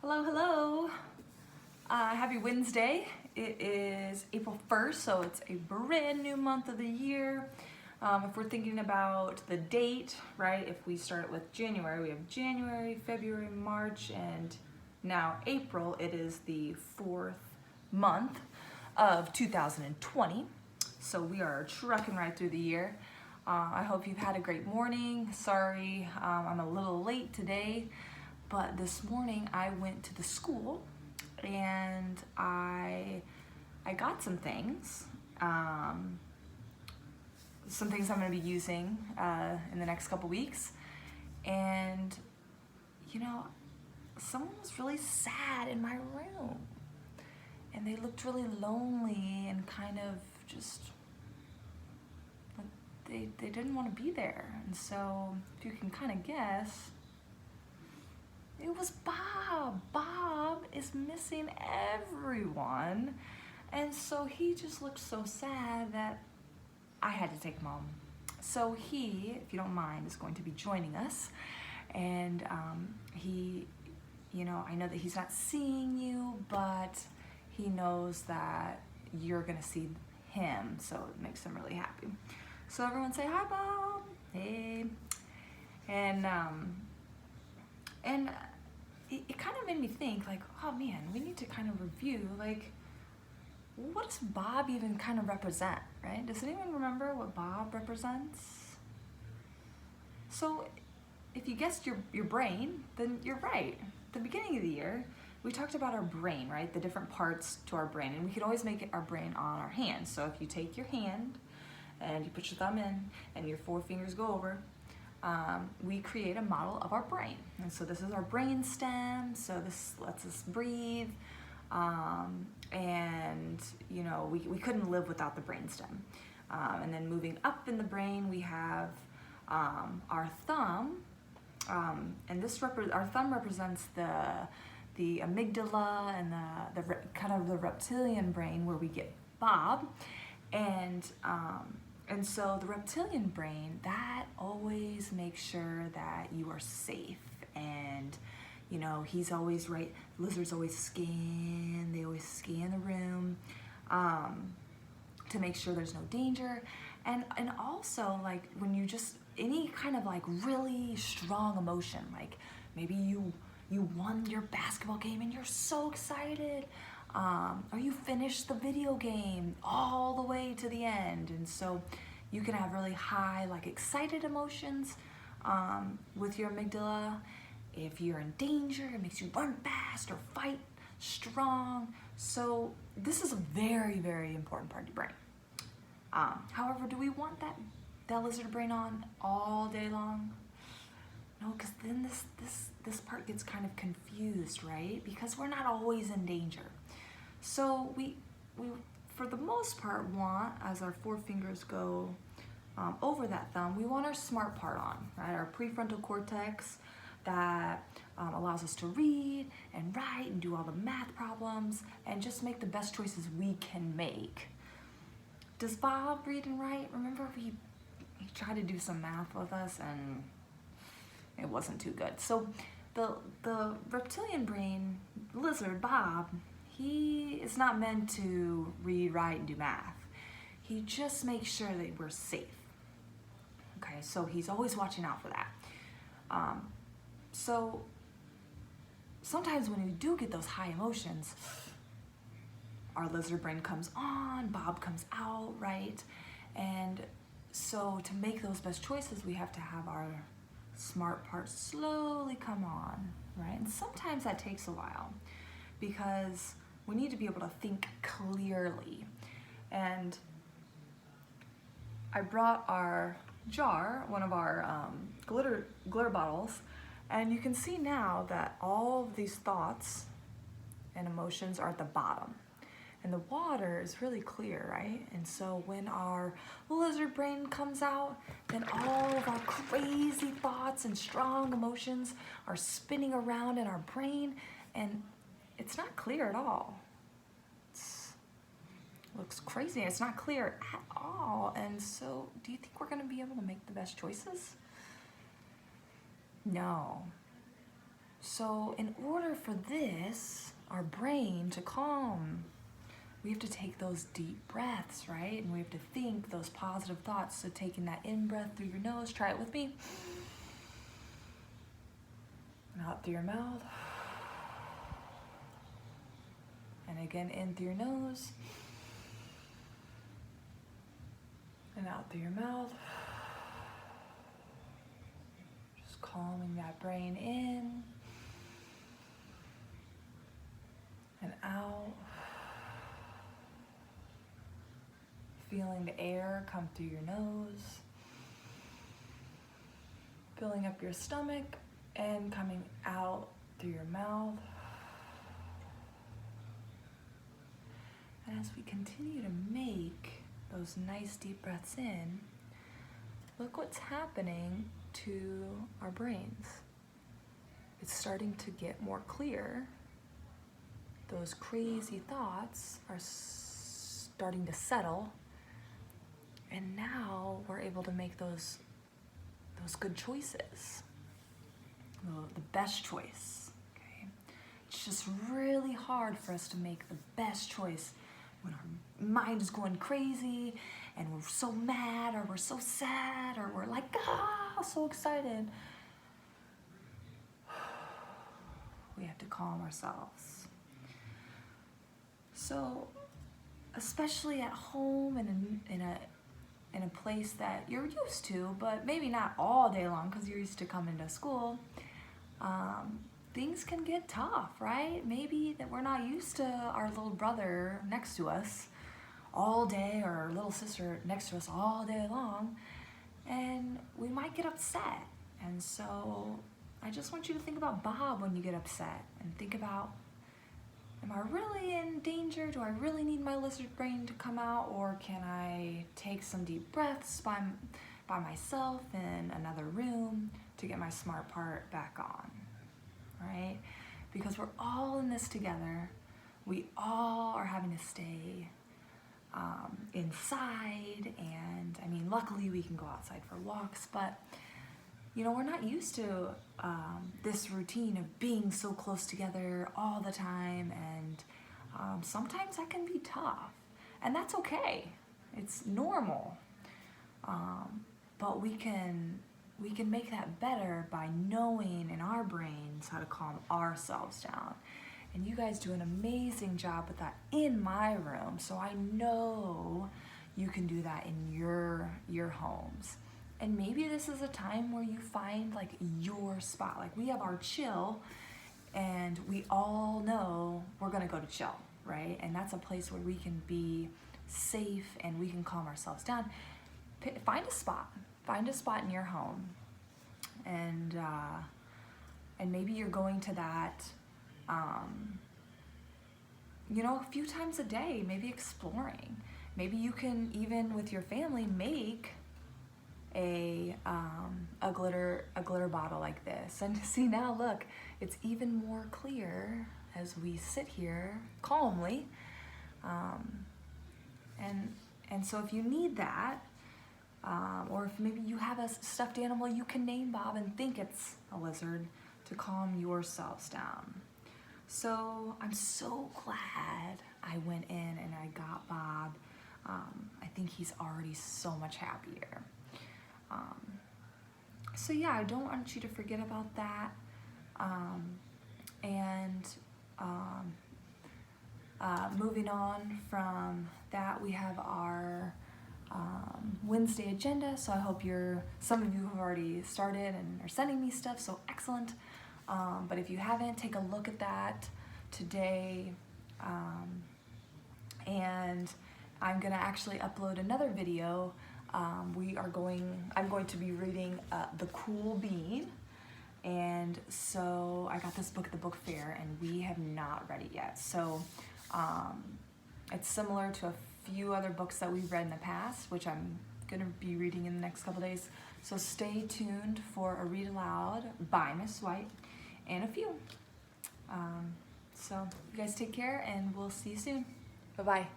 Hello, hello. Happy Wednesday. It is April 1st, so it's a brand new month of the year. If we're thinking about the date, right, if we start with January, we have January, February, March, and now April. It is the fourth month of 2020. So we are trucking right through the year. I hope you've had a great morning. Sorry, I'm a little late today. But this morning I went to the school and I got some things I'm going to be using in the next couple weeks. And you know, someone was really sad in my room and they looked really lonely and kind of just like they didn't want to be there. And so if you can kind of guess, it was Bob. Bob is missing everyone. And so he just looked so sad that I had to take him home. So he, if you don't mind, is going to be joining us. And he, I know that he's not seeing you, but he knows that you're gonna see him. So it makes him really happy. So everyone say, hi, Bob. Hey. And it kind of made me think, like, oh man, we need to kind of review, like, what does Bob even kind of represent, right? Does anyone remember what Bob represents? So if you guessed your brain, then you're right. At the beginning of the year, we talked about our brain, right? The different parts to our brain, and we could always make it our brain on our hand. So if you take your hand and you put your thumb in and your four fingers go over, we create a model of our brain. And so this is our brain stem, so this lets us breathe. And we couldn't live without the brain stem. And then moving up in the brain, we have our thumb, and our thumb represents the amygdala and the kind of the reptilian brain where we get Bob. And so the reptilian brain, that always makes sure that you are safe. And, he's always right. Lizards always scan. They always scan the room to make sure there's no danger. And also, like, when you just, any kind of, like, really strong emotion, like maybe you won your basketball game and you're so excited. Or you finish the video game all the way to the end. And so you can have really high, like, excited emotions with your amygdala. If you're in danger, it makes you run fast or fight strong. So this is a very, very important part of your brain. However, do we want that lizard brain on all day long? No, because then this part gets kind of confused, right? Because we're not always in danger. So we for the most part want, as our four fingers go over that thumb, we want our smart part on, right? Our prefrontal cortex that allows us to read and write and do all the math problems and just make the best choices we can make. Does Bob read and write? Remember he tried to do some math with us and it wasn't too good. So the reptilian brain lizard, Bob, he is not meant to read, write, and do math. He just makes sure that we're safe. Okay, so he's always watching out for that. So sometimes when we do get those high emotions, our lizard brain comes on, Bob comes out, right? And so to make those best choices, we have to have our smart part slowly come on, right? And sometimes that takes a while because we need to be able to think clearly. And I brought our jar, one of our glitter bottles, and you can see now that all of these thoughts and emotions are at the bottom. And the water is really clear, right? And so when our lizard brain comes out, then all of our crazy thoughts and strong emotions are spinning around in our brain, and it's not clear at all. It looks crazy. It's not clear at all. And so do you think we're going to be able to make the best choices? No. So in order for this, our brain to calm, we have to take those deep breaths, right? And we have to think those positive thoughts. So taking that in breath through your nose, try it with me. And out through your mouth. And again, in through your nose. And out through your mouth. Just calming that brain in. And out. Feeling the air come through your nose. Filling up your stomach and coming out through your mouth. And as we continue to make those nice deep breaths in, look what's happening to our brains. It's starting to get more clear. Those crazy thoughts are starting to settle. And now we're able to make those good choices. The best choice, okay? It's just really hard for us to make the best choice when our mind is going crazy and we're so mad or we're so sad or we're like, so excited. We have to calm ourselves. So, especially at home and in a place that you're used to, but maybe not all day long because you're used to coming to school, things can get tough, right? Maybe that we're not used to our little brother next to us all day or our little sister next to us all day long, and we might get upset. And so I just want you to think about Bob when you get upset and think about, am I really in danger? Do I really need my lizard brain to come out, or can I take some deep breaths by myself in another room to get my smart part back on, right? Because we're all in this together. We all are having to stay inside, and I mean, luckily we can go outside for walks, but you know, we're not used to this routine of being so close together all the time, and sometimes that can be tough, and that's okay. It's normal, but we can make that better by knowing in our brains how to calm ourselves down. And you guys do an amazing job with that in my room, so I know you can do that in your homes. And maybe this is a time where you find like your spot. Like we have our chill, and we all know we're gonna go to chill, right? And that's a place where we can be safe and we can calm ourselves down. Find a spot in your home, and maybe you're going to that, you know, a few times a day. Maybe exploring. Maybe you can even with your family make a glitter bottle like this. And see, now look, it's even more clear as we sit here calmly. And so if you need that, or if maybe you have a stuffed animal you can name Bob and think it's a lizard, to calm yourselves down. So I'm so glad I went in and I got Bob. I think he's already so much happier. So yeah, I don't want you to forget about that. Moving on from that, we have our Wednesday agenda. So I hope some of you have already started and are sending me stuff, so excellent. But if you haven't, take a look at that today. And I'm gonna actually upload another video. I'm going to be reading The Cool Bean, and so I got this book at the book fair and we have not read it yet. So it's similar to a few other books that we've read in the past, which I'm gonna be reading in the next couple days. So stay tuned for a read aloud by Miss White and a few. So you guys take care, and we'll see you soon. Bye-bye.